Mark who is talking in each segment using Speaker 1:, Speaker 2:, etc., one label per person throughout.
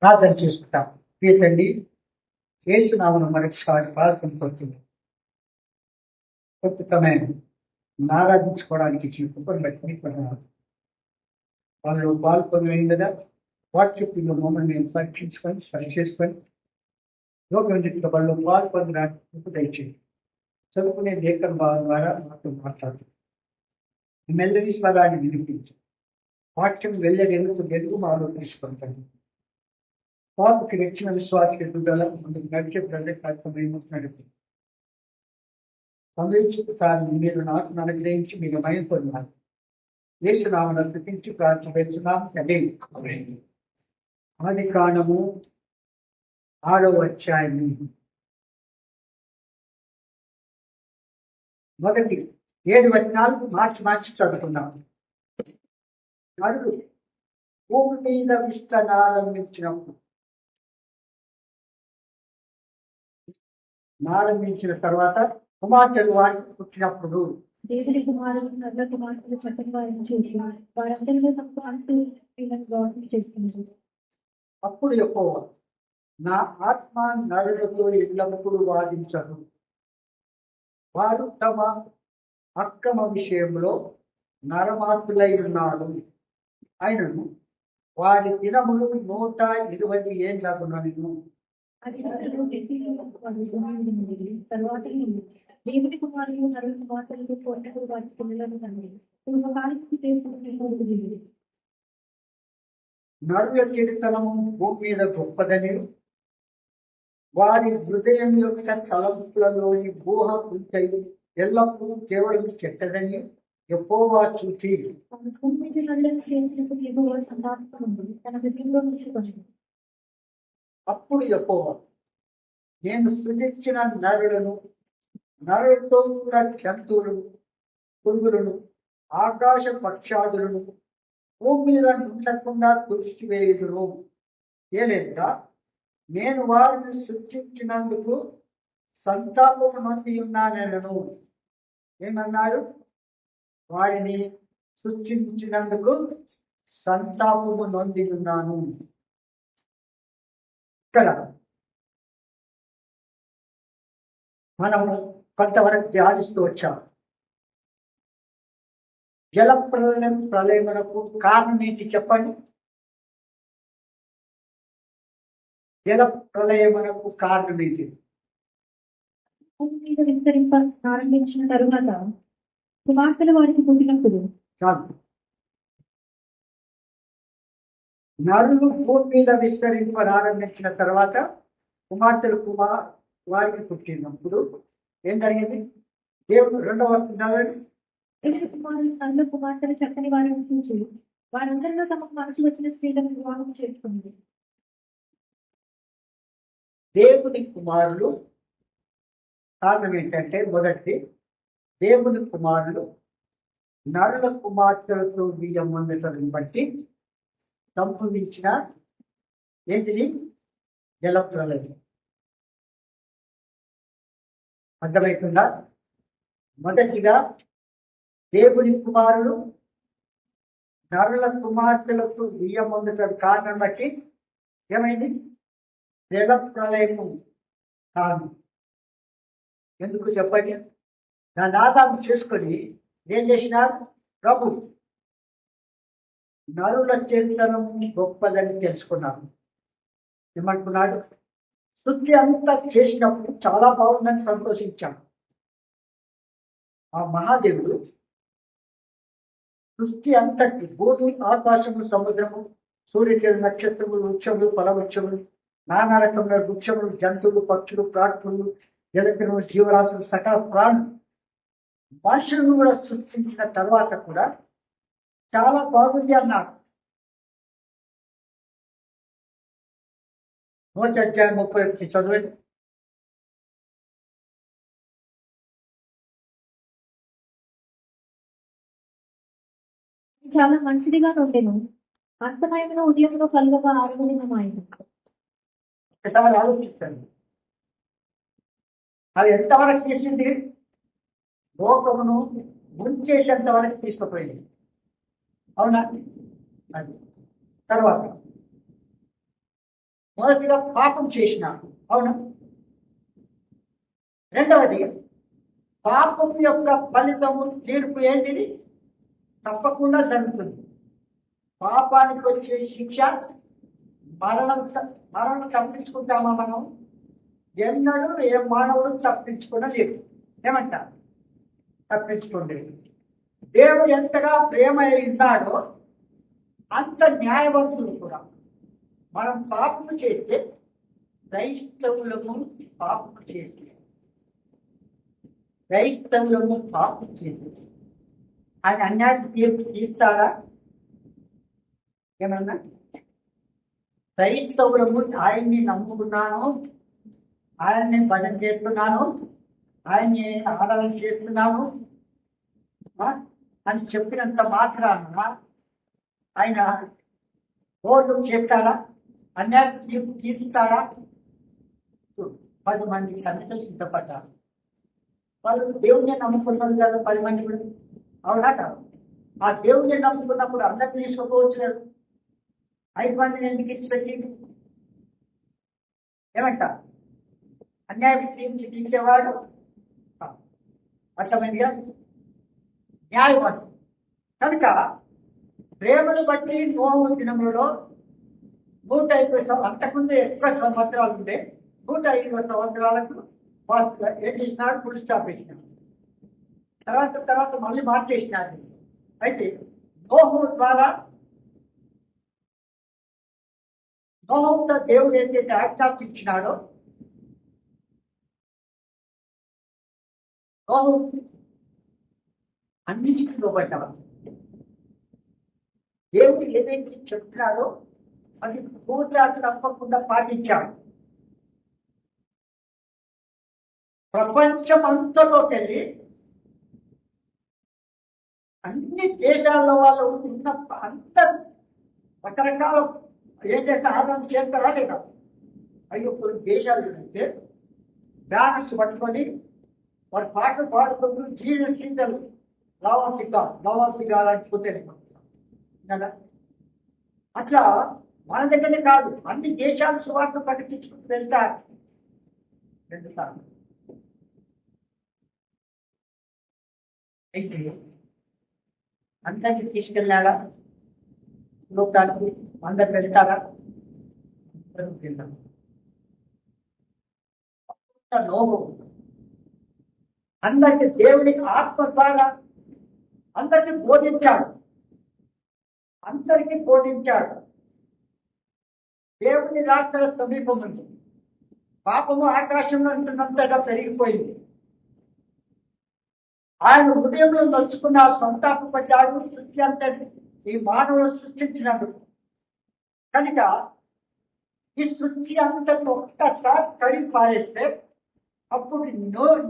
Speaker 1: ప్రార్థన చేసుకుంటాం. తండ్రి, యేసునామమున మరొకసారి ప్రార్థన కోరుతున్నాం. కొత్తమైన ఆరాధించుకోవడానికి కృపను బట్టి మీకు వందనాలు. వాళ్ళు పాల్పొందిన కదా వాట్సాప్లో మమ్మల్ని మేము పరీక్షించుకొని సరి చేసుకొని లోకంలో వాళ్ళు పాల్పొందడానికి కృప దయచేయండి. చదువుకునే లేఖన భావం ద్వారా మాతో మాట్లాడు. మెల్లడి స్వరాన్ని వినిపించు. వాక్యం వెళ్ళేందుకు గెలుగు మాలో తీసుకుంటాను. పాపకి రక్షణ విశ్వాస ఎదుగుదల ముందుకు నడిచే కార్యక్రమం నడిపి సంరక్షితాన్ని మీరు నాకు అనుగ్రహించి మీరు మయం పొందాలి. యేసునామమున స్తుతించి ప్రార్థిస్తున్నాం తండ్రి. ఆది కాండము 6వ అధ్యాయం మొదటి 7 వచనాలు మార్చి చదువుతున్నాం. నరుడు భూమి మీద ఆరంభించిన తర్వాత కుమార్తెలు వారికి పుట్టినప్పుడు
Speaker 2: దేవుని కుమారుడు నల్ల కుమార్తెలు చట్టం వారిని చూసి వారందరిలో తప్ప అనుసరించడం చేస్తున్నారు.
Speaker 1: అప్పుడు యెహోవా, నా ఆత్మ నరులతో ఎల్లప్పుడూ వాదించరు. వారు తమ అక్రమ విషయంలో నరమార్పులై ఉన్నారు. ఆయనను వారి దినములు 120 ఏళ్ళగునను.
Speaker 2: తర్వాత దేవుని కుమారులు నరుల కుమార్తెలకు పొట్టలు వారి పిల్లలను తండ్రి పూర్వకాలకి చేసుకునే
Speaker 1: నరుల చెడుతనము భూమి మీద గొప్పదని, వారి హృదయం యొక్క తలంపులలోని ఊహ ఉంటై ఎల్లప్పుడూ కేవలం చెడ్డదని యెహోవా చూచి
Speaker 2: తన హృదయంలో ఉంచుకొని
Speaker 1: అప్పుడు యెహోవా, నేను సృజించిన నరులను, నరులతో కూడా జంతువులను, పురుగులను, ఆకాశ పక్షాదులను భూమి మీద ఉండకుండా తుడిచివేయుదును. ఏలేదా నేను వారిని సృష్టించినందుకు సంతాపము నొంది ఉన్నానెనను. ఏమన్నాడు? వారిని సృష్టించినందుకు సంతాపము నొంది ఉన్నాను. ఇక్కడ మనము కొంతవరకు ధ్యానిస్తూ వచ్చాము. జల ప్రళయమునకు కారణం ఏంటి చెప్పండి? జల ప్రళయమునకు కారణం ఏంటి?
Speaker 2: విస్తరింప ప్రారంభించిన తరువాత కుమార్తెలు వారికి పుట్టినప్పుడు
Speaker 1: చాలు. నరులు భూమి మీద విస్తరింప తర్వాత కుమార్తెలు వారికి పుట్టినప్పుడు ఏం జరిగింది? దేవుడు 2వ
Speaker 2: కుమారులు నల్ల కుమార్తెలు చక్కని వారిని చూసి వారందరిలో తమకు మనసు వచ్చిన స్త్రీలను వివాహం చేసుకుంది.
Speaker 1: దేవుని కుమారులు కారణం ఏంటంటే, మొదటి దేవుని కుమారులు నరుల కుమార్తెలతో బియ్యం పొందటం బట్టి సంభవించిన ఏంటిది? జల ప్రళయం. అర్థమవుతుందా? మొదటిగా దేవుని కుమారులు నరుల కుమార్తెలకు బియ్యం పొందటం కారణం బట్టి ఏమైంది? జల ప్రళయము కాదు. ఎందుకు చెప్పండి? దాన్ని ఆధారం చేసుకొని ఏం చేసినారు? ప్రభు నరుల చేతనం గొప్పదని తెలుసుకున్నాను. ఏమనుకున్నాడు? సృష్టి అంతా చేసినప్పుడు చాలా బాగుందని సంతోషించాడు. ఆ మహాదేవుడు సృష్టి అంతటి భూమి, ఆకాశము, సముద్రము, సూర్యకిరణ, నక్షత్రములు, వృక్షములు, ఫలవృక్షములు, నానా రకముల వృక్షములు, జంతువులు, పక్షులు, ప్రాణులు, జలచరములు, జీవరాశులు, సకల ప్రాణులు, మనుషులను కూడా సృష్టించిన తర్వాత కూడా చాలా బాగుంది అన్నాడు. 1:31 చదవండి.
Speaker 2: చాలా మంచిదిగా ఉండేను. అంతమైన ఉదయంలో కలుగగా ఆరోగ్యమైన
Speaker 1: ఆలోచించండి. అది ఎంతవరకు చేసింది? లోకమును ముంచేసేంత వరకు తీసుకుపోయింది. అవునా? అది తర్వాత మొదటిగా పాపం చేసినాడు. అవునా? రెండవది, పాపం యొక్క ఫలితము తీర్పు ఏంటిది? తప్పకుండా జరుగుతుంది. పాపానికి వచ్చే శిక్ష మరణం. మరణం తప్పించుకుంటామా మనం? ఎన్నడూ ఏ మానవుడు తప్పించుకోలేదు. ఏమంటారు? తప్పించుకోలేదు. దేవుడు ఎంతగా ప్రేమ ఉన్నాడో అంత న్యాయవంతులు కూడా. మనం పాపము చేస్తే క్రైస్తవులము పాపము చేస్తే ఆయన అన్యాయం తీర్పు తీస్తారా? ఏమన్నా? క్రైస్తవులము ఆయన్ని నమ్ముకున్నాను, ఆయన్ని భజన చేస్తున్నాను, ఆయన్ని ఆరాధన చేస్తున్నాను అని చెప్పినంత మాత్రాన ఆయన ఓట్లు చేస్తారా? అన్యాయం తీర్పు తీస్తారా? 10 మంది కమిటీలు సిద్ధపడ్డారు. వాళ్ళు దేవుణ్ణి నమ్ముకున్నారు కదా 10 మంది కూడా. అవునా కాదు? ఆ దేవుణ్ణి నమ్ముకున్నప్పుడు అందరినీ తీసుకోవచ్చు కదా. 5 మందిని ఎందుకు ఇచ్చిపెట్టి? ఏమంట? అన్యాయం తీర్చేవాడు అర్థమైందిగా న్యాయవాడు. కనుక ప్రేమను బట్టి నోవు దినములలో 150 అంతకుముందు ఎక్కువ సంవత్సరాలు ఉండే 150 సంవత్సరాలకు ఫాస్ట్గా ఏం చేసినాడు? ఫుల్ స్టాప్ వేసినాడు. తర్వాత మళ్ళీ మార్చేసినాడు. అయితే నోహు ద్వారా నోహుతో దేవుడు ఏదైతే ఆజ్ఞాపించినాడో నోహు అన్నిటికీ లోబడ్డాడు. దేవుడు ఏదైతే చెప్తున్నాడో అది పూర్తిగా తప్పకుండా పాటించాడు. ప్రపంచమంతలోకి వెళ్ళి అన్ని దేశాల్లో వాళ్ళు ఉన్న అందరూ రకరకాల ఏదైతే ఆదాయం చేస్తారా లేదా? అయ్యో కొన్ని దేశాలు అయితే బ్యానర్స్ పట్టుకొని వారి పాటలు పాడుకుంటూ Jesus single love of the God అనుకుంటే కదా. అట్లా మన దగ్గరనే కాదు, అన్ని దేశాలు సువార్త ప్రకటించుకుంటూ వెళ్తారు. అయితే అందరికి తీసుకెళ్ళాడా? లోకానికి అందరు వెళ్తారా? నోవు అందరికి దేవునికి ఆత్మ ద్వారా అందరికీ బోధించాడు. దేవుని రాత్ర సమీపం ఉంది. పాపము ఆకాశంలో ఉంటున్నంతగా పెరిగిపోయింది. ఆయన హృదయంలో నొచ్చుకున్న సంతాపపడ్డాడు. సృష్టి అంతటి ఈ మానవులు సృష్టించినందుకు. కనుక ఈ సృష్టి అంతటి ఒక్కసారి కడిగి పారేస్తే అప్పుడు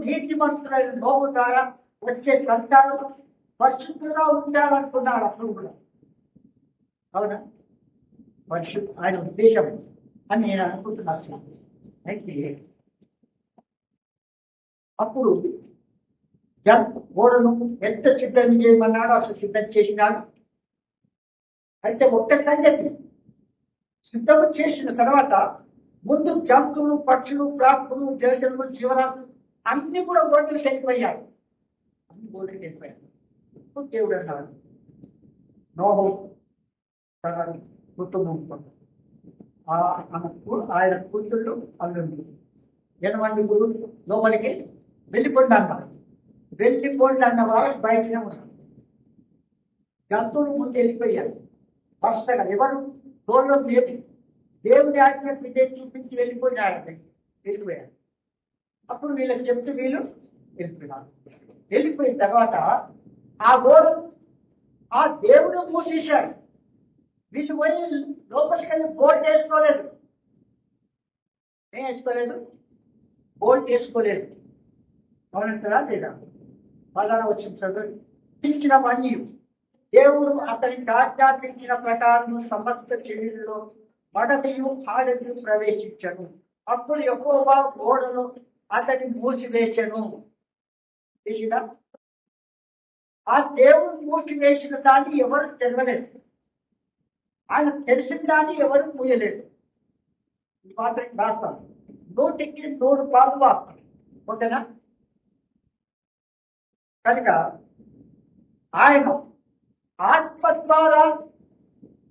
Speaker 1: నీతిమంతులైన నోవు ద్వారా వచ్చే సంతానం పరిశుద్ధులుగా ఉండాలనుకున్నాడు అప్పుడు కూడా. అవునా? ఆయన ఉద్దేశం అని నేను అనుకుంటున్నాను. అయితే అప్పుడు ఓడను ఎంత సిద్ధం చేయమన్నాడో అసలు సిద్ధం చేసినాడు. అయితే ఒక్క సంగతి, సిద్ధం చేసిన తర్వాత ముందు జంతువులు, పక్షులు, ప్రాకులు, జలచరులు, జీవరాశులు అన్ని కూడా ఓడలకు వెళ్ళిపోయాయి. ఇప్పుడు దేవుడు అన్నాడు, నోహు తన కుటుంబం ఆయన కూతుళ్ళు అల్లుండి 8 గురు లోపలికి వెళ్ళిపోండి అన్నారు. వెళ్ళిపోండి అన్న వారు బయటనే ఉన్నారు. జంతువులు ముందు వెళ్ళిపోయారు. వరుసగా ఎవరు దూరం లేదు. దేవుని ఆజ్ఞ విజయం చూపించి వెళ్ళిపోయారు. అప్పుడు వీళ్ళకి చెప్తే వీళ్ళు వెళ్ళిపోయినారు. వెళ్ళిపోయిన తర్వాత ఆ గోడ ఆ దేవుడు మూసేశాడు. వీళ్ళు పోయి లోపలికి వెళ్ళి బోల్ట్ వేసుకోలేదు. బోల్ట్ వేసుకోలేదు. అవునంటారా లేదా? పలానా వచ్చిన చదువు పిలిచిన వన్నీ దేవుడు అతనికి ఆజ్ఞాపించిన ప్రకారం సమస్త చెవిలో మడతయు ఆడదియు ప్రవేశించను. అప్పుడు యెహోవా గోడను అతని మూసివేశను. తెలిసిందా? ఆ దేవుడు మూసివేసిన దాన్ని ఎవరు తెలవలేదు. ఆయన తెలిసిన దాన్ని ఎవరు మూయలేదు. ఈ మాట రాస్తాను, 100కి 100 పాలు వాస్తాను. ఓకేనా? కనుక ఆయన ఆత్మ ద్వారా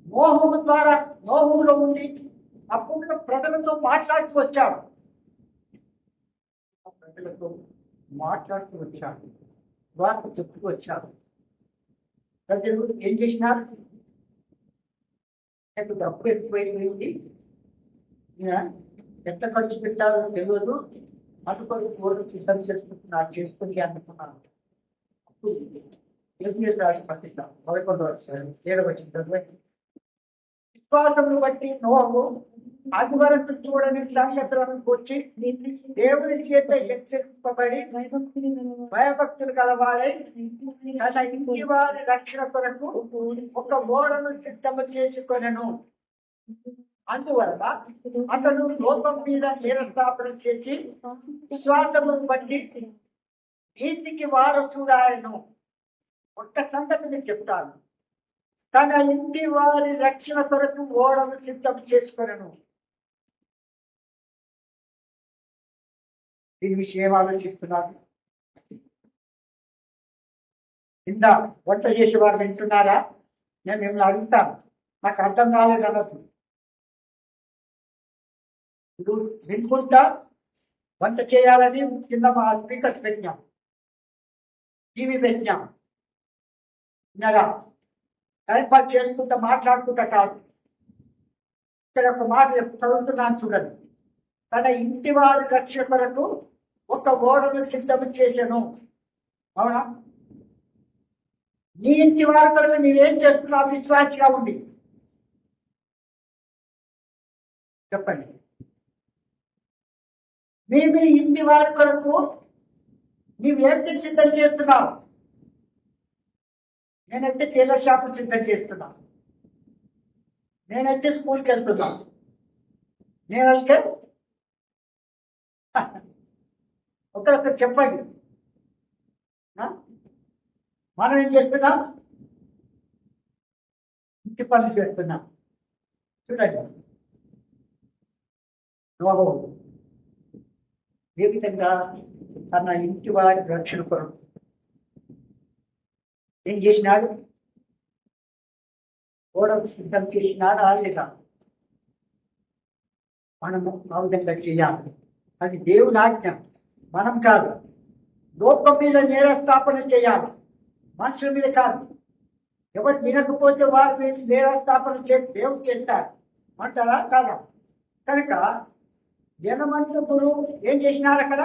Speaker 1: మోహము ద్వారా మోహంలో ఉండి అప్పుడు ప్రజలతో మాట్లాడుతూ వచ్చాడు. ప్రజలతో మాట్లాడుతూ వచ్చాడు, వార్త చెప్తూ వచ్చాడు. ప్రజలు ఏం చేసినారు? నాకు డబ్బు ఎక్కువైపోయింది, ఎంత ఖర్చు పెట్టాలో తెలియదు, అందుకొని పూర్వం సిద్ధం చేసుకుని అనుకున్నాను. అప్పుడు ఏప్రిల్ రాష్ట్ర పత్రిక 11వ అధ్యాయం 7వ వచనం, విశ్వాసమును బట్టి నోహు అదివరకు చూడని సంగతులను కూర్చి దేవుని చేత హెచ్చరింపబడి భయభక్తులు గలవాడై తన ఇంటి వారి రక్షణ కొరకు ఒక ఓడను సిద్ధము చేసుకొనెను. అందువల్ల అతను లోకం మీద నేరస్థాపన చేసి విశ్వాసమును బట్టి నీతికి వారసుడాయను. ఒక్క సంగతి మీకు చెప్తాను, తన ఇంటి వారి రక్షణ కొరకు ఓడను సిద్ధం చేసుకొనెను. దీని విషయం ఆలోచిస్తున్నారు? కింద వంట చేసేవారు వింటున్నారా? నేను మిమ్మల్ని అడుగుతాను, నాకు అర్థం కాలేదు అనొద్దు. ఇప్పుడు వినుకుంటా వంట చేయాలని కింద మా స్పీకర్స్ పెట్టినాం, టీవీ పెట్టినాం. విన్నారా? టైం పాస్ చేసుకుంటా మాట్లాడుకుంటా కాదు. ఇక్కడ ఒక మాట చదువుతున్నాను చూడండి, తన ఇంటి వారి రక్షణ కొరకు ఒక ఓడను సిద్ధం చేశాను. అవునా? నీ ఇంటి వారి కొరకు నీవేం చేస్తున్నావు విశ్వాసిగా ఉండి? చెప్పండి. మీ ఇంటి వారి కొరకు నీవేం సిద్ధం చేస్తున్నావు? నేనైతే టైలర్ షాప్ సిద్ధం చేస్తున్నా, నేనైతే స్కూల్కి వెళ్తున్నా, నేనైతే ఒకరొకరు చెప్పండి. మనం ఏం చేస్తున్నాం? ఇంటి పనులు చేస్తున్నాం. చూడండి, నోహు ఏ విధంగా తన ఇంటి వారి రక్షణ కొరకు ఏం చేసినాడు? ఓడకు సిద్ధం చేసినాడా లేదా? మనము ఆ విధంగా చేయాలి. అది దేవుని ఆజ్ఞ, మనం కాదు. లోకం మీద నేరస్థాపన చేయాలి, మనుషుల మీద కాదు. ఎవరు వినకపోతే వారి మీద నేరస్థాపన చేసి దేవుడు చేస్తారు అంటారా? కాదా? కనుక జనమంతులు ఏం చేసినారు? అక్కడ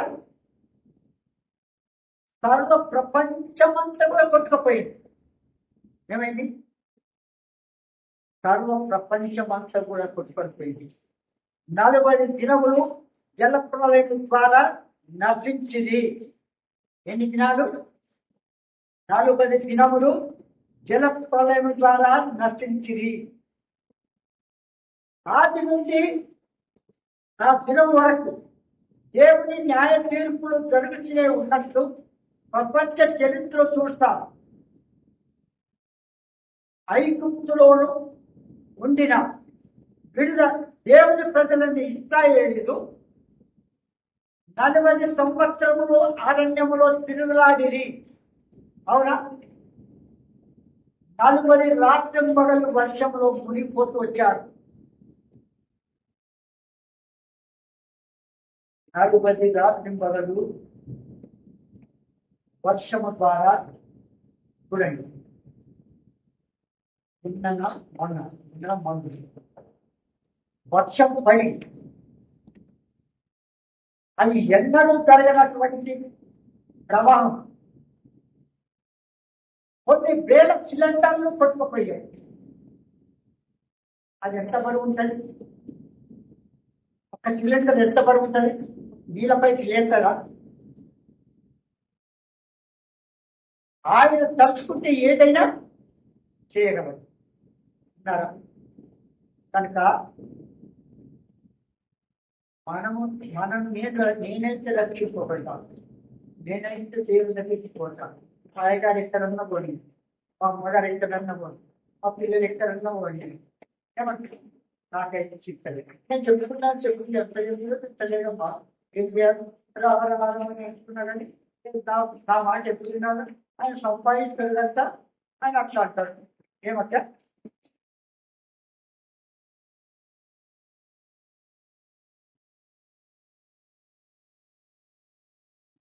Speaker 1: సర్వ ప్రపంచమంతా కూడా కొట్టుకుపోయింది. ఏమైంది? సర్వ ప్రపంచమంతా కూడా కొట్టుకొనిపోయింది. 40 దినములు జల ప్రళయం ద్వారా నశించింది. ఎన్ని దినాలు? 40 దినములు జల ప్రళయం ద్వారా నశించింది. ఆది నుండి ఆ దినం వరకు దేవుని న్యాయ తీర్పులు జరుగుతూనే ఉన్నట్లు ప్రపంచ చరిత్ర చూస్తాం. ఐగుప్తులోను ఉండిన విడుదల దేవుని ప్రజలని ఇశ్రాయేలీయులు 40 సంవత్సరములు అరణ్యములో తిరుగులాడిరి. అవునా? 40 రాత్రింబగళ్ళు వర్షంలో మునిగిపోతూ వచ్చారు. 40 రాత్రింబగళ్ళు వర్షము ద్వారా చూడండి, మందు వర్షము పడి అది ఎన్నడూ జరగనటువంటి ప్రవాహం. కొన్ని వేల సిలిండర్లు కొట్టుకుపోయాయి. అది ఎంత బరువు ఉంటుంది? ఒక సిలిండర్ ఎంత బరువు ఉంటుంది? నీళ్ళపైకి లేస్తారా? ఆయన తలుచుకుంటే ఏదైనా చేయగలరు. కనుక మనం నేనైతే రక్షించుకోబడతాను, నేనైతే దేవుని దగ్గరికి పోతాను. మా అయ్యగారు ఎక్కడన్నా పోనీ, మా అమ్మగారు ఎక్కడన్నా పోనీ, మా పిల్లలు ఎక్కడన్నా పోనీ, ఏమంటారు? నాకైతే చిక్కలేదు. నేను చెప్పుకుంటే ఎంత చేస్తుందో తిట్టలేదమ్మా. కేసీఆర్ రావాలని నేర్చుకున్నారని నా మాట ఎప్పుడు విన్నాను. ఆయన సంపాదించగలంతా ఆయన అట్లా అంటారు. ఏమంటే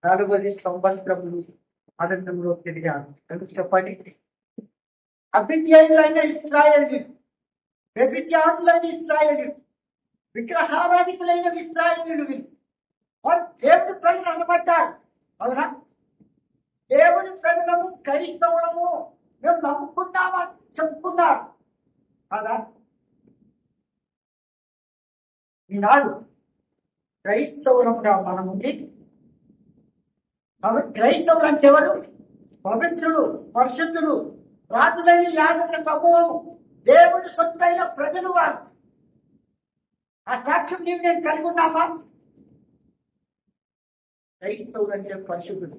Speaker 1: నలుగురి సంవత్సరములు ఆనందంలో తిరిగాను. ఎందుకు చెప్పండి? అభిజ్ఞానులైన ఇస్రాయేలు, వ్యభిచారులైన ఇస్రాయేలు, విగ్రహారాధికులైన ఇస్రాయేలు వారు దేవుని ప్రజలు అనబడ్డారు. అవునా? దేవుని ప్రజలము క్రైస్తవులము మేము నమ్ముకున్నామని చెప్పుకున్నారు. కదా? ఈనాడు క్రైస్తవులంగా మనముంది. క్రైస్తవులు అంటే ఎవరు? పవిత్రులు, పరిశుద్ధులు, రాజులైన యాజక సమూహము, దేవుడి సొత్తైన ప్రజలు వారు. ఆ సాక్ష్యం నీవు నేను కలిగి ఉన్నామా? క్రైస్తవులు అంటే పరిశుద్ధులు,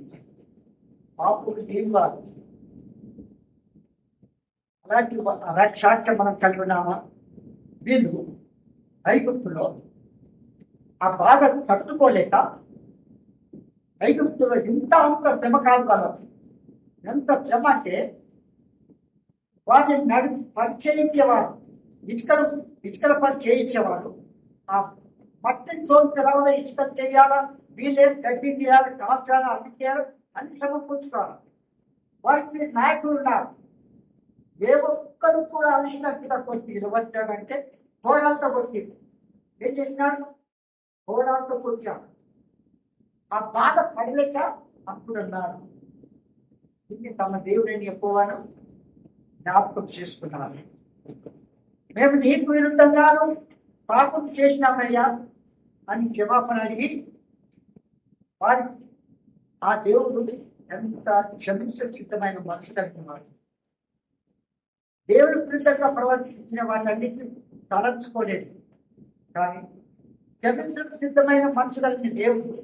Speaker 1: పాపులు ఏం వారు. అలాంటి సాక్ష్యం మనం కలిగి ఉన్నామా? వీళ్ళు ఐగుప్తులో ఆ బాధ తట్టుకోలేక, ఐగుప్తులో అంత శ్రమ కాదు వాళ్ళకు. ఎంత శ్రమ అంటే వాటిని నడిపి పని చేయించేవారు, ఇటుకల పని చేయించేవారు. ఆ మట్టిని తోలికి రావాలి, ఇటుకలు చేయాలా, వీళ్ళేం గడ్డి చేయాలి, కాల్చాలి, అన్ని చేయాలి, అన్ని సమకూర్చుకోవాలి. వారికి నాయకులు ఉన్నారు. ఏ ఒక్కరు కూడా అలిసినట్టుగా కొట్టి నిలబడ్డాడంటే గోడాలతో కొట్టి ఏం చేసినాడు? గోడాలతో కొట్టాడు. ఆ బాధ పడలేక అప్పుడు అన్నారు, ఇది తమ దేవుడిని ఎక్కువను జ్ఞాపకం చేసుకున్నారు. మేము నీకు విరుద్ధంగాను పాపం చేసినామయ్యా అని క్షమాపణ అడిగి వారి ఆ దేవుడు ఎంత క్షమించ సిద్ధమైన మనసు కలిగినాడు. దేవుడు విరుద్ధంగా ప్రవర్తించిన వాళ్ళన్నింటినీ తలంచుకోలేదు. కానీ క్షమించకు సిద్ధమైన మనసు కలిగిన దేవుడు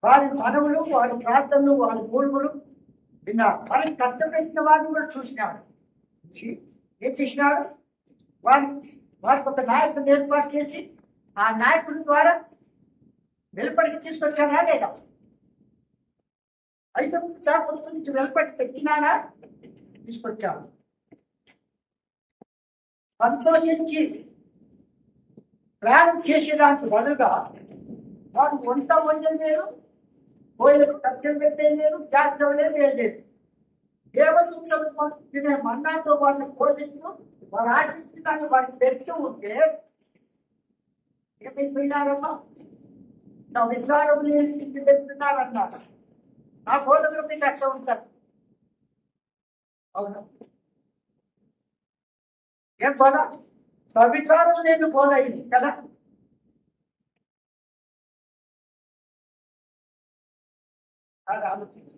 Speaker 1: వారి మనవులు, వారి ప్రార్థనలు, వారి మూలుగులు విన్నాడు. వారికి కష్టపెట్టిన వారిని కూడా చూసినాడు. ఏం చేసినాడు? వారికి ఒక నాయకుడిని ఏర్పాటు చేసి ఆ నాయకుడి ద్వారా వెలుపడికి తీసుకొచ్చానా లేదా? అయితే పొత్తు నుంచి వెలుపడి తెచ్చినానా? తీసుకొచ్చాడు. సంతోషించి ప్రయాణం చేసేదానికి బదులుగా వారు వంట వండలేరు, కోయిలకు సత్యం పెట్టేయలేరు, గ్యాస్ లేదు, ఏం లేదు. దేవదూతలు తినే మన్నాతో వాళ్ళని పోషిస్తూ వారు ఆశించడానికి వారికి పెడుతూ ఉంటే ఏమైపోయినారమ్మా? నా విచారం స్థితి పెడుతున్నారన్నారు. నా బోధకులు మీకు అట్లా ఉంటారు. అవును, ఏం బోధ? సవిచారం లేని బోధ ఇది కదా. అది ఆలోచించి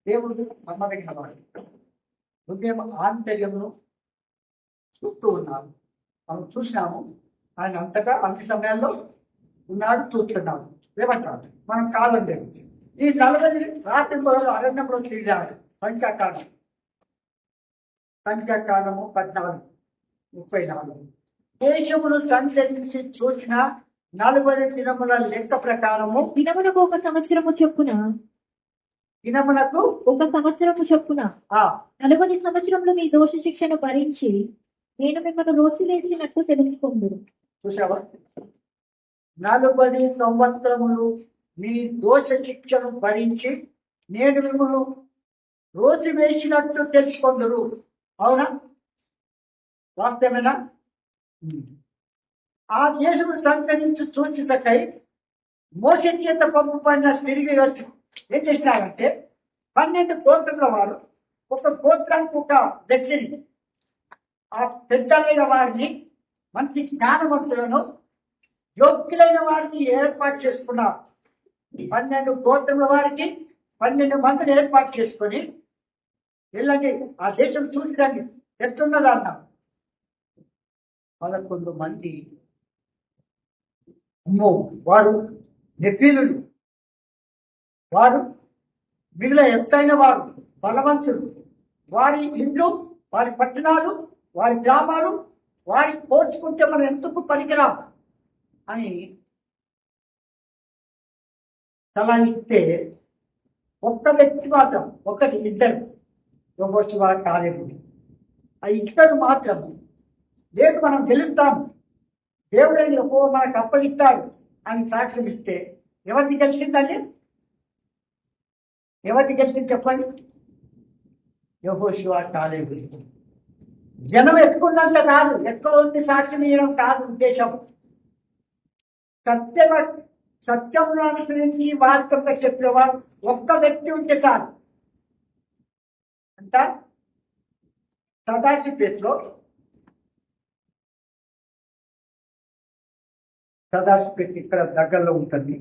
Speaker 1: దేవుడు నమ్మదగిన వాడు. హృదయం ఆంతర్యమును చూస్తూ ఉన్నాము. మనం చూసినాము. ఆయన అంతటా అన్ని సమయాల్లో ఉన్నాడు, చూస్తున్నాడు. ఏమంటాడు? మనం కాదండి. ఈ 40 రాత్రి మొదలు అరణ్యంలో తిరిగాడు. సంఖ్యాకాండము 14:34. దేశమును సంచరించి చూసిన 40 దినముల లెక్క ప్రకారము
Speaker 2: దినమునకు 1 సంవత్సరము చొప్పున 40 సంవత్సరములు మీ దోష శిక్షను భరించి నేను మిమ్మల్ని రోసివేసినట్టు తెలుసుకుందురు.
Speaker 1: చూసావా? 40 సంవత్సరములు మీ దోష శిక్షను భరించి నేను మిమ్మల్ని రోసివేసినట్టు తెలుసుకుందురు. అవునా? వాస్తవేనా? ఆ దేశము సంచరించి చూచిటకై మోసే చేత పంపబడిన తిరిగి వచ్చి ఏం చేసినారంటే 12 గోత్రముల వారు ఒక గోత్రానికి ఒక వ్యక్తిని, ఆ పెద్దలైన వారిని, మంచి జ్ఞానవంతులను, యోగ్యులైన వారిని ఏర్పాటు చేసుకున్నారు. 12 గోత్రముల వారికి 12 మందిని ఏర్పాటు చేసుకొని వెళ్ళండి, ఆ దేశం చూసిరండి ఎట్లున్నదన్నా. 11 మంది వారు నెఫీలులు, వారు మిగిలిన ఎత్తైన వారు, బలవంతులు. వారి ఇండ్లు, వారి పట్టణాలు, వారి గ్రామాలు వారికి పోల్చుకుంటే మనం ఎందుకు పనికిరాం అని సలహా ఇస్తే ఒక్క వ్యక్తి మాత్రం ఒకటి ఇద్దరు యెహోషువ కాలేబు ఆ ఇద్దరు మాత్రం లేదు మనం గెలుస్తాము దేవుడైన యెహోవా మనకు అప్పగిస్తాడు అని సాక్ష్యం ఇస్తే ఎవరిది గెలిచిందండి? ఎవరిది గెలిచింది చెప్పండి? యెహోషువ కాలేబు. జనం ఎక్కువ ఉన్నంత కాదు, ఎక్కువ ఉంది సాక్ష్యం ఇవ్వడం కాదు ఉద్దేశం. సత్యంను అనుసరించి వాస్తవంగా చెప్పేవాడు ఒక్క వ్యక్తి ఉంటే చాలు. అంట సదాశివపేటలో సదాశివపేట ఇక్కడ దగ్గరలో ఉంటుంది.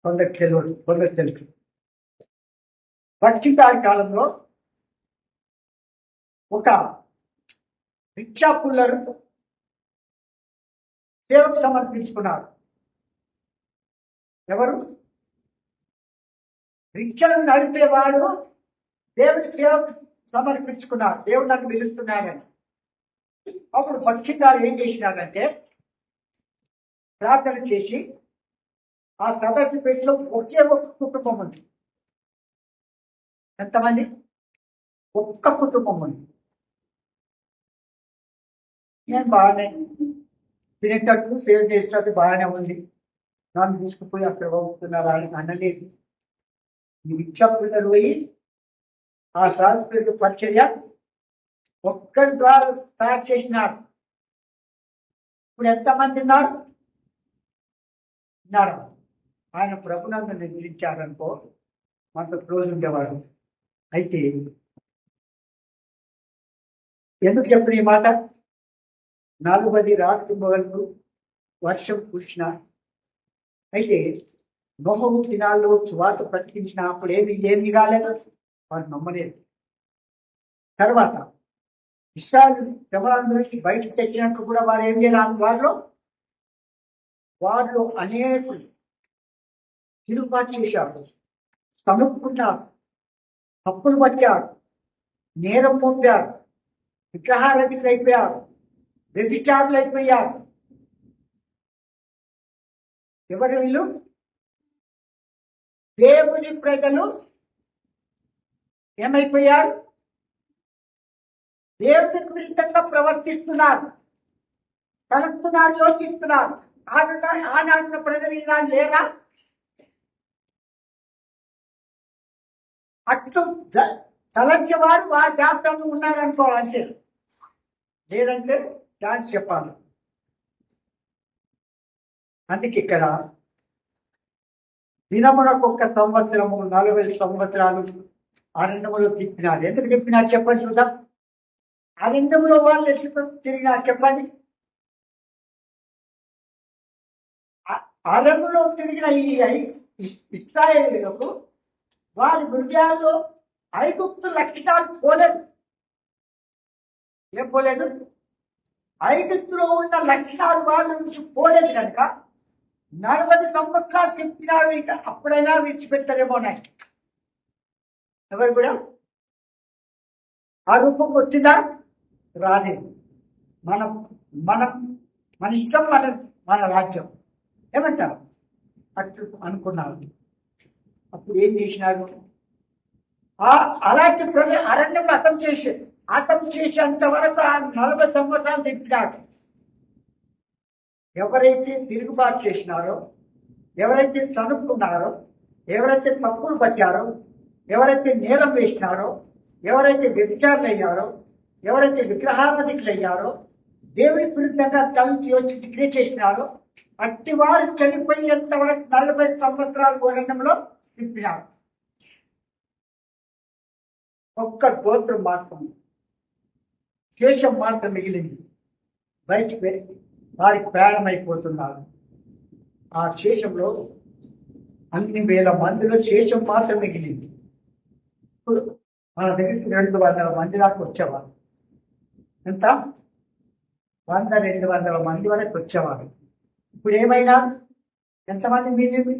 Speaker 1: కొందరు తెలుసు. పక్షికాల కాలంలో ఒక రిక్షా పుల్లరు సేవకు సమర్పించుకున్నారు. ఎవరు? రిక్షను నడిపేవాడు దేవుడి సేవకు సమర్పించుకున్నారు. దేవుడు నన్ను పిలుస్తున్నాడని. అప్పుడు పక్షికారు ఏం చేసినారంటే ప్రార్థన చేసి ఆ సదస్సు పెట్టిలో ఒకే ఒక్క కుటుంబం ఉంది. ఎంతమంది? ఒక్క కుటుంబం ఉంది. నేను బాగానే తినేటట్టు సేవ చేసేటట్టు బాగానే ఉంది, నన్ను తీసుకుపోయి అక్కడ పంపుతున్నారా అని అనలేదు. ఈ రిక్షా పిల్లలు పోయి ఆ సదస్సు పరిచర్య ఒక్కడి ద్వారా తయారు చేసినారు. ఇప్పుడు ఎంతమంది ఉన్నారు? ఆయన ప్రభునందు నిద్రించారనుకో మనతో క్లోజ్ ఉండేవాడు. అయితే ఎందుకు చెప్పిన ఈ మాట? 40 రాత్రి మొదలు వర్షం కురిసిన. అయితే నోహు దినాల్లో సువార్త ప్రకటించిన అప్పుడు ఏమి కాలేదు, వారు నమ్మలేదు. తర్వాత ఇశ్రాయేలు శబరాల నుంచి బయటకు తెచ్చినాక కూడా వారు ఏం చేయాలి? వారిలో అనేకులు తిరుగుబాటు చేశారు, తనుక్కున్నారు, తప్పులు పట్టారు, నేరం పొందారు, విగ్రహారధికులు అయిపోయారు, వ్యభిచారులు అయిపోయారు. ఎవరు వీళ్ళు? దేవుని ప్రజలు ఏమైపోయారు? దేవునికి విరుద్ధంగా ప్రవర్తిస్తున్నారు, తలస్తున్నారు, యోచిస్తున్నారు. ఆనాడున్న ప్రజలు ఈనాడు లేరా? అట్లు తలంచేవారు వారి జాబితాలో ఉన్నారనుకోవాలి. అంతే, లేదంటే ఛాన్స్ చెప్పాలి. అందుకే ఇక్కడ దినమునకు 1 సంవత్సరము 40 సంవత్సరాలు అరణ్యములో తిప్పినారు. ఎందుకు తిప్పినారు చెప్పండి చూద్దాం. అరణ్యంలో వాళ్ళు ఎందుకు తిరిగినారు చెప్పండి? అరణ్యంలో తిరిగిన ఈ ఇశ్రాయేలీయులకు వారి హృదయాల్లో ఐగుప్తు లక్షణాలు పోలేదు. ఏం పోలేదు? ఐగుప్తులో ఉన్న లక్షణాలు వాళ్ళ నుంచి పోలేదు కనుక 40 సంవత్సరాలు తిప్పినాడు. ఇక అప్పుడైనా విడిచిపెట్టారేమో నాకు. ఎవరు కూడా ఆ రూపం వచ్చిందా? రాలేదు. మనం మనం మన ఇష్టం, మన రాజ్యం ఏమంటారు అట్లా అనుకున్నారు. అప్పుడు ఏం చేసినారు? అలాంటి అరణ్యం అతం చేసేంత వరకు ఆ 40 సంవత్సరాలు తిప్పినాడు. ఎవరైతే తిరుగుబాటు చేసినారో, ఎవరైతే సనుక్కున్నారో, ఎవరైతే తప్పులు పట్టారో, ఎవరైతే నేరం వేసినారో, ఎవరైతే వ్యభిచారులు అయ్యారో, ఎవరైతే విగ్రహారాధికులు అయ్యారో, దేవుని విరుద్ధంగా తలంచి యోచించి క్రియ చేసినారో అట్టి వారు చనిపోయేంత వరకు 40 సంవత్సరాలు అరణ్యంలో తిప్పినారు. ఒక్క గోత్రం మాత్రం, శేషం మాత్రం మిగిలింది. బయటికి వారికి ప్రయాణమైపోతున్నారు. ఆ శేషంలో అన్ని వేల మందిలో శేషం మాత్రం మిగిలింది. ఇప్పుడు మన దగ్గరికి 200 మంది దాకా వచ్చేవారు. ఎంత? 100-200 మంది వరకు వచ్చేవారు. ఇప్పుడు ఏమైనా ఎంతమంది మిగిలింది?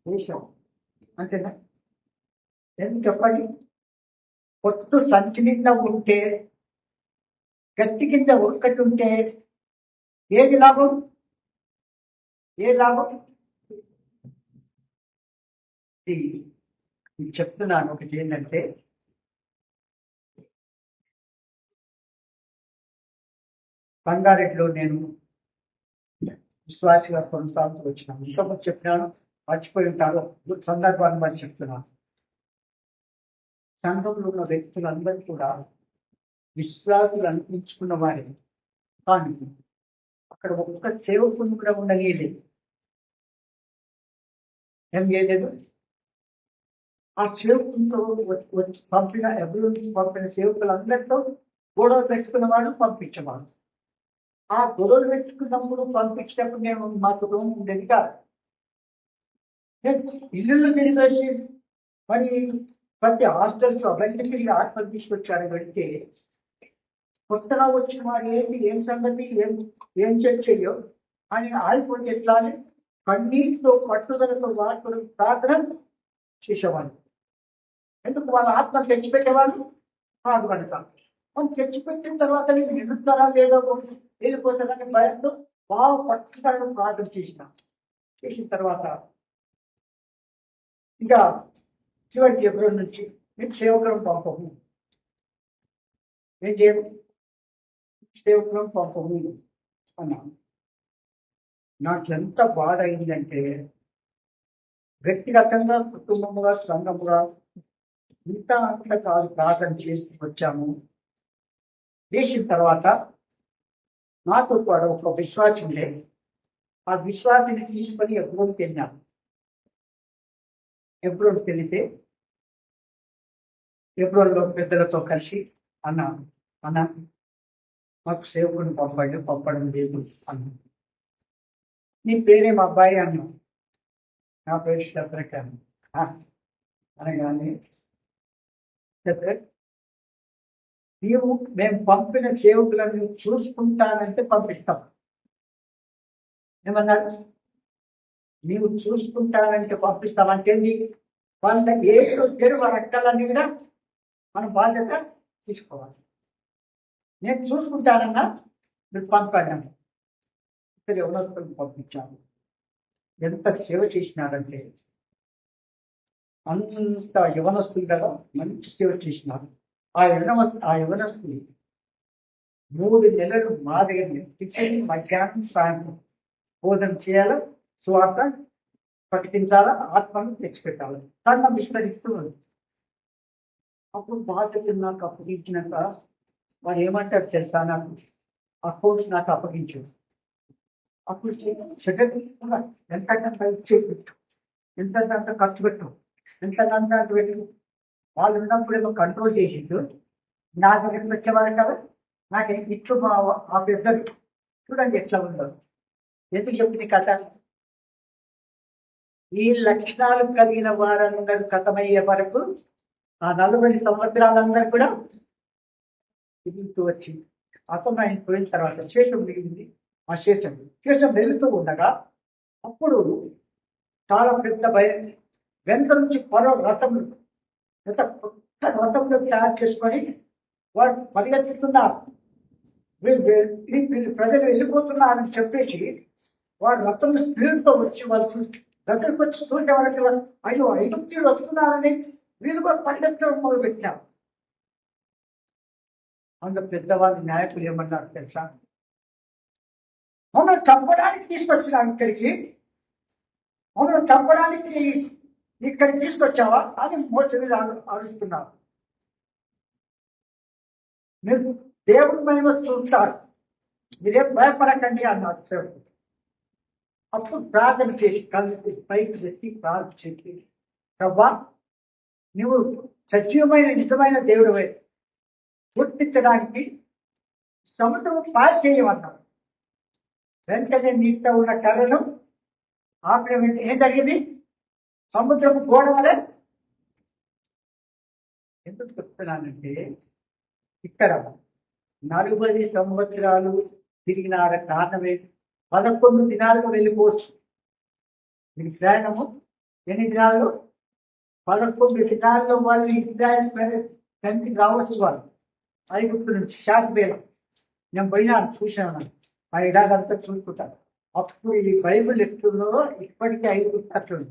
Speaker 1: శేషం. అంతేనా? ఎందుకు చెప్పండి? పొట్టు సంచి నిండా ఉంటే గట్టి కింద ఒక్కటి ఉంటే ఏది లాభం? ఏ లాభం? ఇది చెప్తున్నాను. ఒకటి ఏంటంటే, సంగారెడ్డిలో నేను విశ్వాసిగా కొనసాగుతూ వచ్చినాను. ఇంకొకటి చెప్పినాను, మర్చిపోయి ఉంటాను, సందర్భాన్ని బట్టి చెప్తున్నాను. సంఘంలో ఉన్న వ్యక్తులందరూ కూడా విశ్వాసులు అనిపించుకున్న వారే, కానీ అక్కడ ఒక్క సేవకుని కూడా ఉండలేదు. ఏం చేయలేదు? ఆ సేవకులతో పంపిన ఎవరు పంపిన సేవకులందరితో గొడవ పెట్టుకున్నవాడు పంపించేవాడు. ఆ గొడవలు పెట్టుకున్నప్పుడు పంపించినప్పుడు నేను మా కుటుంబం ఉండేది కాదు. నేను ఇల్లు తిరిగేసి మరి ప్రతి హాస్టల్స్ అవన్నీ ఆత్మలు తీసుకొచ్చారు. పెడితే కొత్తగా వచ్చిన వారు ఏంటి, ఏం సంగతి, ఏం చర్చయ్యో అని ఆగిపోతే ఎట్లా అని కన్నీటితో పట్టుదలతో వాడుకొని ప్రార్థన చేసేవాళ్ళు. ఎందుకు? వాళ్ళ ఆత్మలు తెచ్చిపెట్టేవాళ్ళు కాదు కనుక. మనం తెచ్చిపెట్టిన తర్వాత నేను ఎదుగుతారా లేదా వెళ్ళిపోతారని భయంతో బాగా పట్టుదలను ప్రార్థన చేసిన తర్వాత ఇక చివరికి ఎప్పుడో నుంచి మీకు సేవకులను పంపము, ఏం చేయము, సేవకులను పంపము అన్నాను. నాకు ఎంత బాధ అయిందంటే, వ్యక్తిగతంగా, కుటుంబముగా, సంఘముగా అంత కాదు ప్రార్థన చేసి వచ్చాము. చేసిన తర్వాత నాతో కూడా ఒక విశ్వాసం ఉండే. ఆ విశ్వాసాన్ని తీసుకొని ఎబ్రోన్కి వెళ్ళాను. ఎబ్రోన్కి వెళితే ఎబ్రోన్లో పెద్దలతో కలిసి అన్న మాకు సేవకుని పంపడం లేదు అన్నా. నీ పేరేం అబ్బాయి అన్నా. నా పేరు శత్రక్ అనగానే, శత్రక్, నీవు మేము పంపిన సేవకులను చూసుకుంటానంటే పంపిస్తాం. ఏమన్నారు? నీవు చూసుకుంటానంటే పంపిస్తామంటే వాళ్ళ ఏడు వచ్చారు, వాళ్ళ అక్కలన్నీ కూడా మనం బాధ్యత తీసుకోవాలి. నేను చూసుకుంటానన్నా, మీరు పంపాను. ఇక్కడ యవనస్తులను పంపించాను. ఎంత సేవ చేసినారంటే, అంత యవనస్తులు కదా మంచి సేవ చేసినారు. ఆ యవనస్తులు 3 నెలలు మా దగ్గర టిఫిన్, మధ్యాహ్నం, సాయంత్రం భోజనం చేయాలి, స్వార్థ ప్రకటించాలా, ఆత్మను తెచ్చిపెట్టాలి, సంఘం విస్తరిస్తూ ఉంది. అప్పుడు బాధ్యత నాకు అప్పగించినాక వారు ఏమంటారు తెలుసా? నాకు అకౌంట్స్ నాకు అప్పగించు. అప్పుడు ఎంతకంత ఇచ్చేపెట్టు, ఎంతంత ఖర్చు పెట్టు, ఎంతకంత పెట్టు. వాళ్ళు ఉన్నప్పుడు ఏమో కంట్రోల్ చేసిండు. నా దగ్గరికి వచ్చేవాళ్ళు కదా, నాకు ఇట్లు ఆ పెద్దలు చూడండి ఎట్లా ఉండదు. ఎందుకు చెప్పింది కథ? ఈ లక్షణాలు కలిగిన వారందరూ కథమయ్యే వరకు ఆ 40 సంవత్సరాలందరూ కూడా తిరుగుతూ వచ్చింది. అతను ఆయన పోయిన తర్వాత శేషం మిగిలింది. ఆ శేషం వెళుతూ ఉండగా అప్పుడు చాలా పెద్ద భయం. వెనుక నుంచి మరో రథములు, కొత్త రథంలో తయారు చేసుకొని వారు పరిగెత్తుతున్నారు. వీళ్ళు ప్రజలు వెళ్ళిపోతున్నారని చెప్పేసి వారు రథంలో స్పీడ్తో వచ్చి వాళ్ళు దగ్గరకు వచ్చి చూసేవారికి అయ్యో ఐగుప్తీయులు వస్తున్నారని వీళ్ళు కూడా పరిగెత్తడం మొదలుపెట్టినారు. అందులో పెద్దవాళ్ళు నాయకులు ఏమన్నారు తెలుసా? మమ్మల్ని చంపడానికి తీసుకొచ్చినావు ఇక్కడికి, మమ్మల్ని చంపడానికి ఇక్కడికి తీసుకొచ్చావా అని మోస మీద ఆలోచిస్తున్నారు. మీరు దేవుడి మహిమ చూస్తారు, మీరేం భయపడకండి అన్నారు సేవకుడు. అప్పుడు ప్రార్థన చేసి కళ్ళు పైకి పెట్టి ప్రార్థన చేసి, ప్రభా నువ్వు సజీవమైన నిజమైన దేవుడివే, గుర్తించడానికి సముద్రం పాస్ చేయమన్నావు. వెంటనే నీతో ఉన్న కర్రను ఆపిన వెంటనే ఏం జరిగింది? సముద్రము గోడ వలె. ఎందుకు చెప్తున్నానంటే, ఇక్కడ 40 సంవత్సరాలు తిరిగిన కారణమే 11 దినాలుగా వెళ్ళిపోవచ్చు. ఇది ప్రయాణము ఎన్ని దినాలు? 11 దినాల్లో వాళ్ళు ఇజ్రాయెల్ కంటికి రావచ్చు. వాళ్ళు ఐగుప్తు నుంచి శాఖబేలం నేను పోయినా చూశాను, ఆ ఇడాదంతా చూసుకుంటాను. అప్పుడు ఈ బైబిల్ ఎట్లుందో ఇప్పటికీ 5 పుస్తకాలు.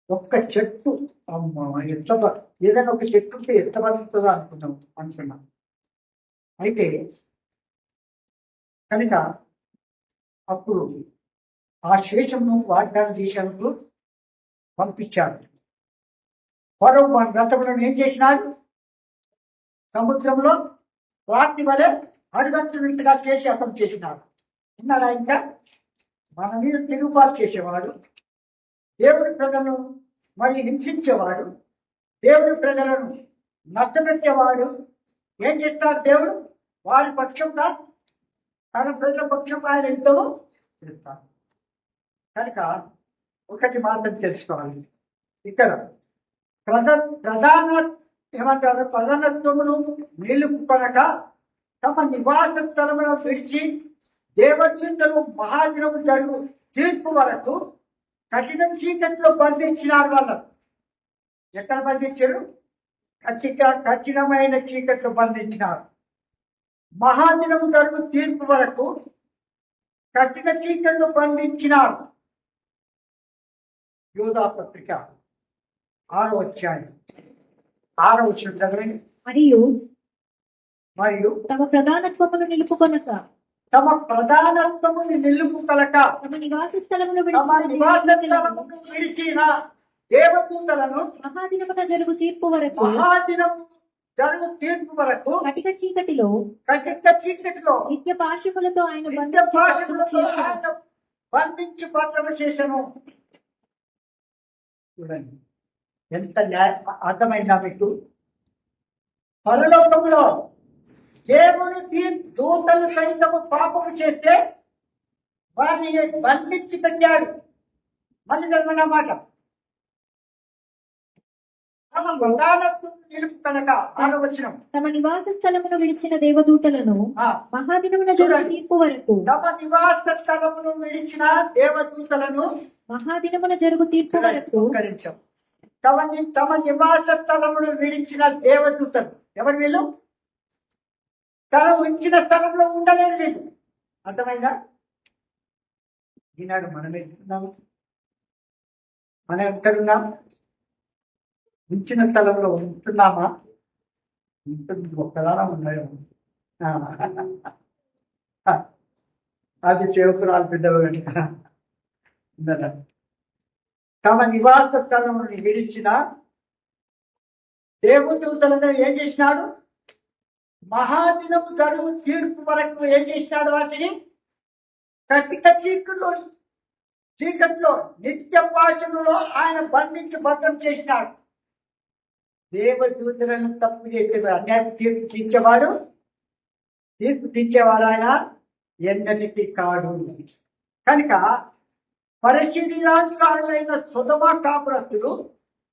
Speaker 1: ఒక్క చెట్టు అమ్మ ఎంత ఏదైనా ఒక చెట్టు ఉంటే ఎంత బతుకుతుందో అనుకున్నాం. అయితే కనుక అప్పుడు ఆ శేషమును వాగ్దాన దేశానికి పంపించాడు. ఫరో వారి రథములను ఏం చేసినాడు? సముద్రంలో రాత్రి వలె అడుగంటున్నట్టుగా చేసి అర్థం చేసినాడు. ఉన్నాడా? ఇంకా మన మీద తిరుగుబాటు చేసేవాడు, దేవుడి ప్రజలను మరి హింసించేవాడు, దేవుడి ప్రజలను నష్టపెట్టేవాడు. ఏం చేస్తాడు దేవుడు? వారి పక్షంగా తన ప్రజల పక్షంగా ఆయన యుద్ధము చేస్తాడు. కనుక ఒకటి మాత్రం తెలుసుకోవాలి, ఇక్కడ ప్రధానత్వమును నిలుపుకొనక తమ నివాస స్థలమును విడిచి దేవదూతలు మహాదినము జరుగు తీర్పు వరకు కఠిన చీకట్లో బంధించినారు. వాళ్ళను ఎక్కడ బంధించారు? కఠినమైన చీకట్లో బంధించినారు. మహాదినము జరుగు తీర్పు వరకు కఠిన చీకట్లో బంధించినారు. యోధా పత్రిక 6వ అధ్యాయం 6వ వచనం చదవండి. మరియు
Speaker 2: తమ ప్రధానత్వమును నిలుపుకొనక
Speaker 1: తమ నివాస స్థలమును విడిచిన దేవదూతలను
Speaker 2: మహాదినమున జరుగు తీర్పు వరకు కటిక చీకటిలో నిత్య పాశములతో ఆయన
Speaker 1: బంధించి భద్రము చేసెను. చూడండి ఎంత అర్థమైందా మీకు? పరలోకములో దేవుని దూతలు సైతము పాపము చేస్తే వారిని బంధించి పెట్టాడు. మళ్ళీ అన్నమాట తమ నిలుపుకొనక 6వ వచనం.
Speaker 2: తమ నివాస స్థలమును విడిచిన దేవదూతలను మహాదినమున జరుగు తీర్పు వరకు
Speaker 1: తమ నివాస స్థలమును విడిచిన దేవదూతలను
Speaker 2: మహాదినమున జరుగు తీర్పు వరకు
Speaker 1: తమ నివాస స్థలమును విడిచిన దేవదూతలు ఎవరు? వీళ్ళు తను ఉంచిన స్థలంలో ఉండలేదు వీళ్ళు. అర్థమైందా? ఈనాడు మనం ఎక్కడున్నాము? మనం ఎక్కడున్నాం? ఉంచిన స్థలంలో ఉంటున్నామా? ఒక్కదానా ఉన్నాయో అది చేకురాలు పెద్దలు కనుక తమ నివాస స్థలమును విడిచిన దేవదూతలను ఏం చేసినాడు? మహాదినము జరుగు తీర్పు వరకు ఏం చేసినాడు? వాటిని కటిక చీకట్లో నిత్య పాశములో ఆయన బంధించి భద్రం చేసినాడు. దేవదూతలను తప్పు చేసే అన్యాయం తీర్పు తీర్చేవాడు ఆయన ఎన్నటికీ కాడు. కనుక పరిశీలనానుసారులైన సొదొమ కాపురస్తులు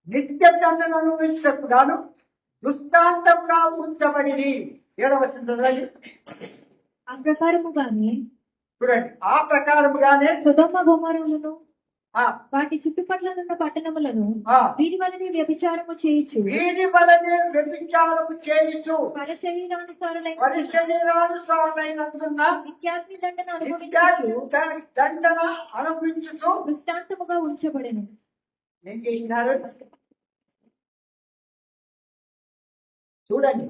Speaker 1: నిత్య దండను అనుభవించకు గాను దృష్టాంతంగా ఉంచబడి 7వ వచనం.
Speaker 2: ఆ ప్రకారముగానే
Speaker 1: చూడండి, ఆ ప్రకారముగానే
Speaker 2: సొదొమ గొమొరలను వాటి చుట్టుపట్లనున్న పట్టణములను వీరి వలనే వ్యభిచారము చేయుచు
Speaker 1: పరశరీరానుసారులైనందున
Speaker 2: నిత్యాగ్ని దండన
Speaker 1: అనుభవించుచు
Speaker 2: దృష్టాంతముగా ఉంచబడెను.
Speaker 1: ఏం చేసినారు? చూడండి,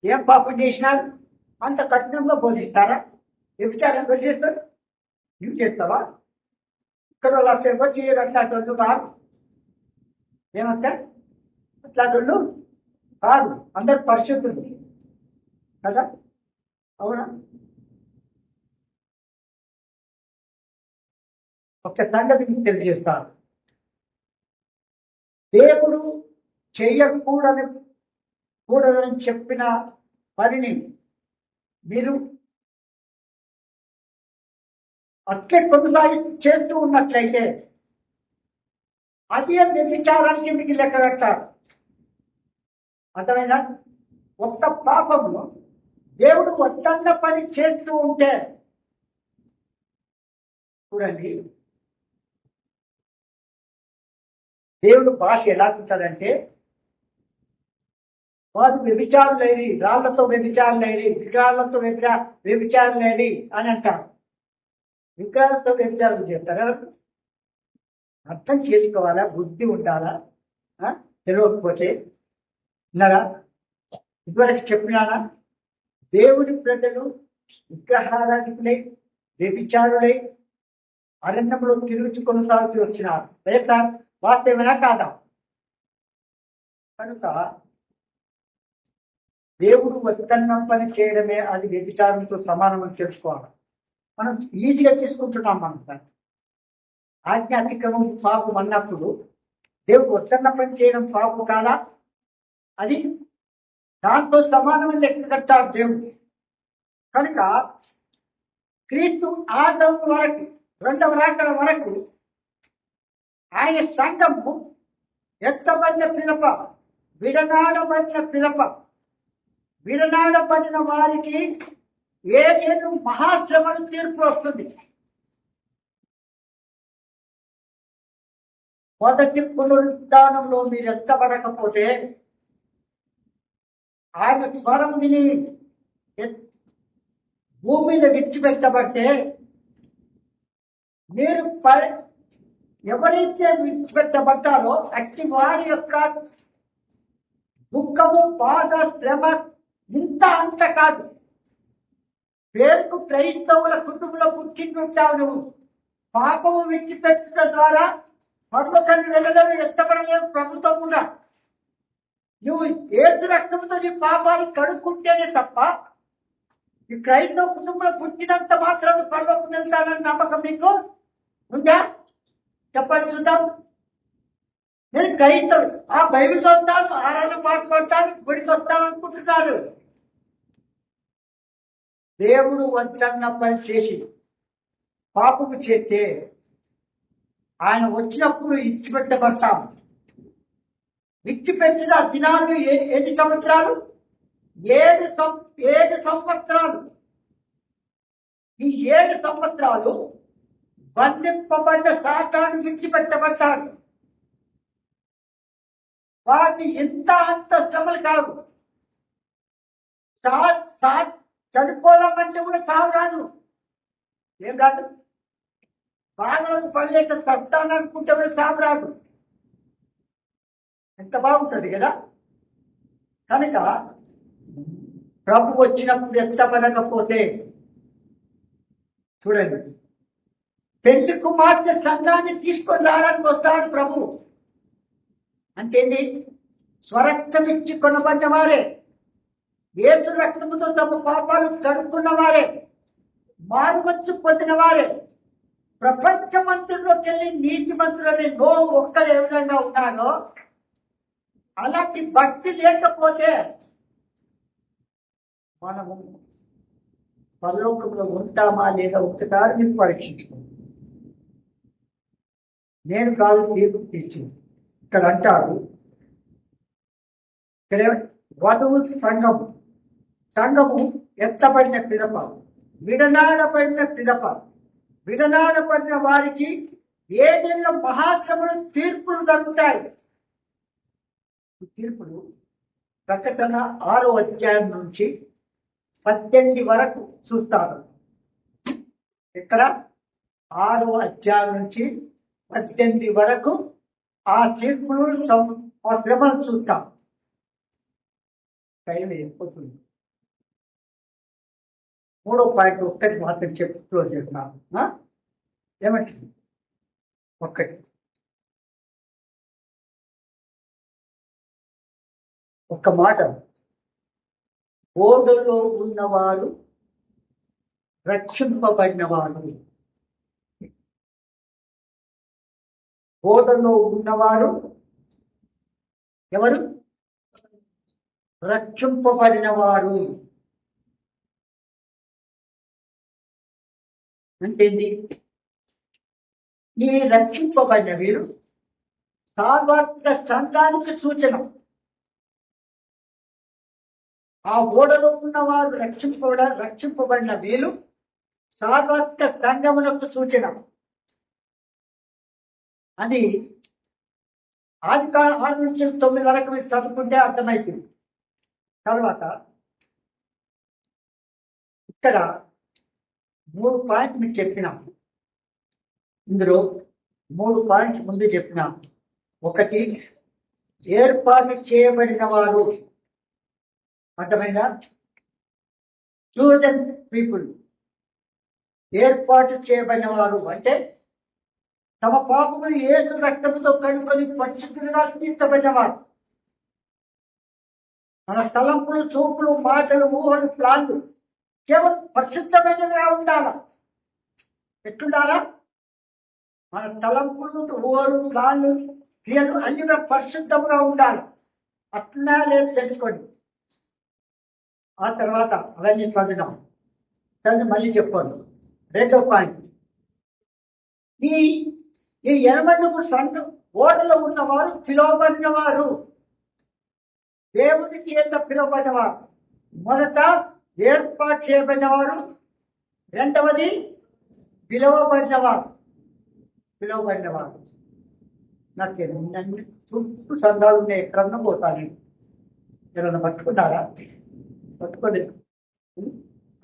Speaker 1: ఏం పాపం చేసినారు? అంత కఠినంగా బోధిస్తారా? వ్యభిచారం చేస్తారు? నువ్వు చేస్తావా? ఇక్కడ వాళ్ళు అట్లా ఎవరు చేయరు. అట్లాంటి కాదు. ఏమంటే అట్లాంటి కాదు, అందరు పరిశుద్ధులు కదా. అవునా? ఒక సంగతి మీకు తెలియజేస్తాను. దేవుడు చేయకూడదని చెప్పిన పనిని మీరు అట్లే కొనసాగి చేస్తూ ఉన్నట్లయితే అది వ్యభిచారానికి కిందికి లెక్క కట్టారు. అర్థమైనా? ఒక్క పాపము దేవుడు వద్దన్న పని చేస్తూ ఉంటే చూడండి, దేవుడు భాష ఎలా ఉంటుందంటే వారు వ్యభిచారులేని, రాళ్లతో వ్యభిచారులేని, విగ్రహాలతో వ్యభిచారులేని అని అంటారు. విగ్రహాలతో వ్యభిచారం చేస్తారా? అర్థం చేసుకోవాలా, బుద్ధి ఉండాలా. తెలియకపోతే ఉన్నారా? ఇదివరకు చెప్పినానా? దేవుడి ప్రజలు విగ్రహారాధికులై, వ్యభిచారులై అరణ్యంలో తిరుగుతూ కొనసాగుతూ వచ్చినారు. లేదా వాస్తవమేనా కాదా? కనుక దేవుడు వద్దన్న పని చేయడమే అది వ్యభిచారంతో సమానమని తెలుసుకోవాలి. మనం ఈజీగా తీసుకుంటున్నాం. మనం దాన్ని ఆజ్ఞ అతిక్రమం పాపం అన్నప్పుడు దేవుడు వద్దన్న పని చేయడం పాపం కాదా? అది దాంతో సమానమని లెక్క కట్టారు దేవుడు. కనుక క్రీస్తు ఆదం వరకు, రెండవ రాకడ వరకు ఆయన సంఘము ఎత్తబడిన పిలప, విడనాడబడిన పిలప, విడనాడబడిన వారికి ఏదేను మహాశ్రమను తీర్పు వస్తుంది. మొదటి పునరుద్ధానంలో మీరు ఎత్తబడకపోతే, ఆయన స్వరం విని భూమి మీద విడిచిపెట్టబట్టే, మీరు ఎవరైతే విడిచిపెట్టబడ్డారో అట్టి వారి యొక్క దుఃఖము, బాధ, శ్రమ ఇంత అంత కాదు. పేరుకు క్రైస్తవుల కుటుంబంలో పుట్టింటుంటావు నువ్వు. పాపము విడిచిపెట్టడం ద్వారా పర్వతాన్ని వెళ్ళడం ఎత్తబడలేవు ప్రభుత్వం కూడా. నువ్వు ఏసు రక్తంతో నీ పాపాలు కడుక్కుంటేనే తప్ప ఈ క్రైస్తవ కుటుంబంలో పుట్టినంత మాత్రం పర్వతం వెళ్తానని నమ్మకం నీకు ఉందా? చెప్పండి చూద్దాం. నేను క్రైస్తవు, ఆ బైబిల్ వస్తాను, ఆరాధన పాట పడతాను, గుడికి వస్తాను అనుకుంటున్నారు. దేవుడు వద్దన్న పని చేసి పాపము చేస్తే ఆయన వచ్చినప్పుడు ఇచ్చిపెట్టబడతాం. విడిచిపెట్టిన దినాలు ఎన్ని సంవత్సరాలు? 7 సంవత్సరాలు. ఈ 7 సంవత్సరాలు బంధింపబడ్డ సాతాను విడిచిపెట్టబడ్డాడు. వారిని ఇంత అంత శ్రమలు కాదు. చనిపోదామంటే కూడా సాగు రాదు. ఏం కాదు, బాధలకు పడలేక సత్తాను అనుకుంటే కూడా సాగు రాదు. ఎంత బాగుంటుంది కదా. కనుక ప్రభు వచ్చినప్పుడు ఎత్తబడకపోతే చూడండి, పెళ్లి కుమార్తె సంఘాన్ని తీసుకొని రావడానికి వస్తాడు ప్రభు. అంతేంటి? స్వరక్తం ఇచ్చి కొనబడిన వారే, యేసు రక్తముతో తమ పాపాలు కడుక్కున్న వారే, మారుమచ్చు పొందిన వారే, ప్రపంచ మంత్రుల్లోకి వెళ్ళి నీతి మంత్రులని ఒక్కడు ఏ విధంగా ఉన్నాడో అలాంటి భక్తి లేకపోతే మనము పరలోకంలో ఉంటామా లేదా ఒకసారి మీరు పరీక్షించుకోండి. నేను కాదు తీర్పు తీర్చింది. ఇక్కడ అంటాడు, ఇక్కడ వధువు సంఘము ఎత్తబడిన పిదప, విడనాడబడిన పిదప, విడనాడబడిన వారికి ఏదైనా మహాశ్రమలు తీర్పులు జరుగుతాయి. తీర్పులు ప్రకటన 6వ అధ్యాయం నుంచి 18 వరకు చూస్తారు. ఇక్కడ 6వ అధ్యాయం నుంచి 18 వరకు ఆ తీర్పులు, ఆ శ్రమను చూస్తాం. టైం అయిపోతుంది. 3వ పాయింట్ ఒక్కటి మాత్రం చెప్పి క్లోజ్ చేస్తున్నాను. ఏమంటే ఒక్క మాట, ఓడలో ఉన్నవారు రక్షింపబడిన వారు. ఓడలో ఉన్నవారు ఎవరు? రక్షింపబడిన వారు. అంటేంది? ఈ రక్షింపబడిన వీరు సార్వత్రిక సంఘానికి సూచన. ఆ ఓడలో ఉన్నవారు రక్షింపబడిన వీరు సార్వత్రిక సంఘములకు సూచన. అది 6 నుంచి 9 వరకు చదువుకుంటే అర్థమైంది. తర్వాత ఇక్కడ 3 పాయింట్స్ మీకు చెప్పినాం. ఇందులో 3 పాయింట్స్ ముందు చెప్పినాం. ఒకటి, ఏర్పాటు చేయబడిన వారు. అర్థమైందా? Chosen people. ఏర్పాటు చేయబడిన వారు అంటే తమ పాపములు యేసు రక్తముతో కడుక్కొని పరిశుద్ధులుగా తీర్చబడిన వారు. మన తలంపులు, చూపులు, మాటలు, ఊహలు, ప్లాన్లు కేవలం పరిశుద్ధమైనవిగా ఉండాలా. ఎట్లుండాలా? మన తలంపులు, ఊహలు, ప్లాన్లు, క్రియలు అన్ని కూడా పరిశుద్ధంగా ఉండాలి. అట్లా లేదు తెలుసుకోండి. ఆ తర్వాత అవన్నీ చదివినాం. చదివి మళ్ళీ చెప్పాను. 2వ పాయింట్, ఈ 80 సంఘ ఓడలో ఉన్నవారు పిలువబడిన వారు, దేవుని చేత పిలువబడిన వారు. మొదట ఏర్పాటు చేయబడిన వారు, రెండవది పిలువబడిన వారు. పిలువబడిన వారు నాకు ఎన్ని చుట్టూ సంఘాలు ఉన్నాయి. ఎక్కడన్నా పోతాను. ఎవరన్నా పట్టుకుంటారా? పట్టుకోలేదు.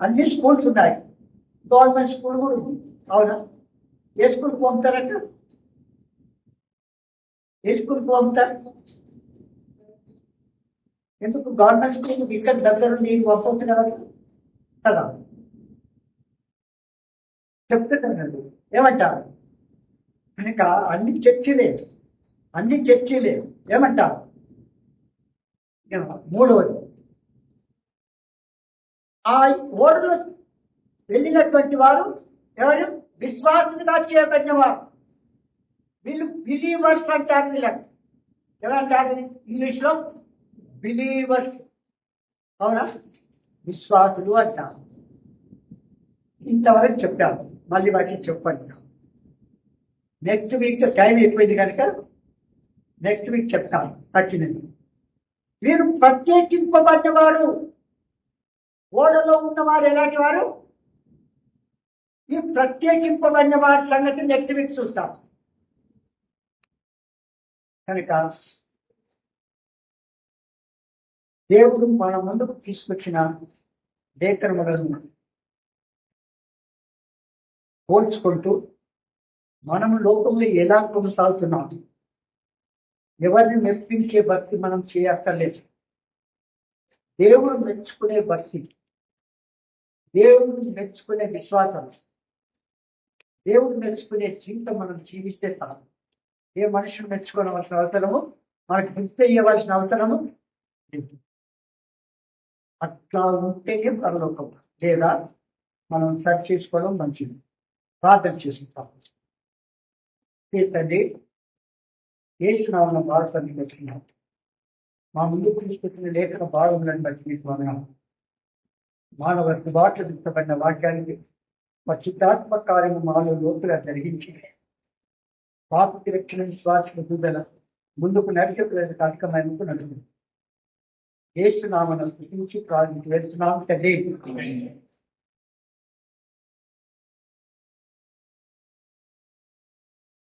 Speaker 1: అన్ని స్కూల్స్ ఉన్నాయి. గవర్నమెంట్ స్కూల్ కూడా ఉంది. అవునా? ఏ స్కూల్కి పంపుతారట? ఏ స్కూల్కి పంపుతారు? ఎందుకు? గవర్నమెంట్ స్కూల్ ఇక్కడ దగ్గర నేను పంపవచ్చు కదా. చెప్తున్నాను. ఏమంటారు? కనుక అన్ని చర్చిలే ఏమంటారు? 3వది, ఆ ఓడలో వెళ్ళినటువంటి వారు ఎవరు? విశ్వాసులుగా చేయబడిన వారు. వీళ్ళు బిలీవర్స్ అంటారు. వీళ్ళని ఏమంటారు ఇంగ్లీష్ లో? బిలీవర్స్. అవునా? విశ్వాసులు అంటారు. ఇంతవరకు చెప్పాను. మళ్ళీ వచ్చి చెప్పండి. నెక్స్ట్ వీక్ టైం అయిపోయింది కనుక నెక్స్ట్ వీక్ చెప్తాను. వచ్చినది. మీరు ప్రత్యేకింపబడిన వారు. ఓడలో ఉన్నవారు ఎలాంటి వారు? ఈ ప్రత్యేకింపబడిన వారి సంగతి నెక్స్ట్ వీక్ చూస్తాం. కనుక దేవుడు మన ముందుకు తీసుకొచ్చిన లేఖనములను పోల్చుకుంటూ మనము లోకంలో ఎలా కొనసాగుతున్నాం, ఎవరిని మెప్పించే భక్తి మనం చేయక్కర్లేదు. దేవుడు మెచ్చుకునే భక్తి, దేవుడు మెచ్చుకునే విశ్వాసం, దేవుడు మెచ్చుకునే జీవితం మనం జీవిస్తే చాలు. ఏ మనుషులు మెచ్చుకోవలసిన అవసరము, మనకు గిఫ్ట్ ఇవ్వవలసిన అవసరము లేదు. అట్లా ఉంటేనే పరలోకం. లేదా మనం సెర్చ్ చేసుకోవడం మంచిది. ప్రార్థన చేసుకుంటాం. తండ్రి, యేసునామమున భారతాన్ని పెట్టినాం. మా ముందుకు తీసుకొచ్చిన లేఖన భాగములను బట్టి మీకు వందనాలు. మానవ దుబాట్లు విత్తబడిన వాక్యానికి పరిశుద్ధాత్మ కార్యము మాలో లోతుగా జరిగించి పాపకి రక్షణ విశ్వాసకు దూదల ముందుకు నడిచే కార్యక్రమానికి నడుపుతుంది. యేసునామమున స్తుతించి ప్రార్థించి వేస్తున్నాం తండ్రి.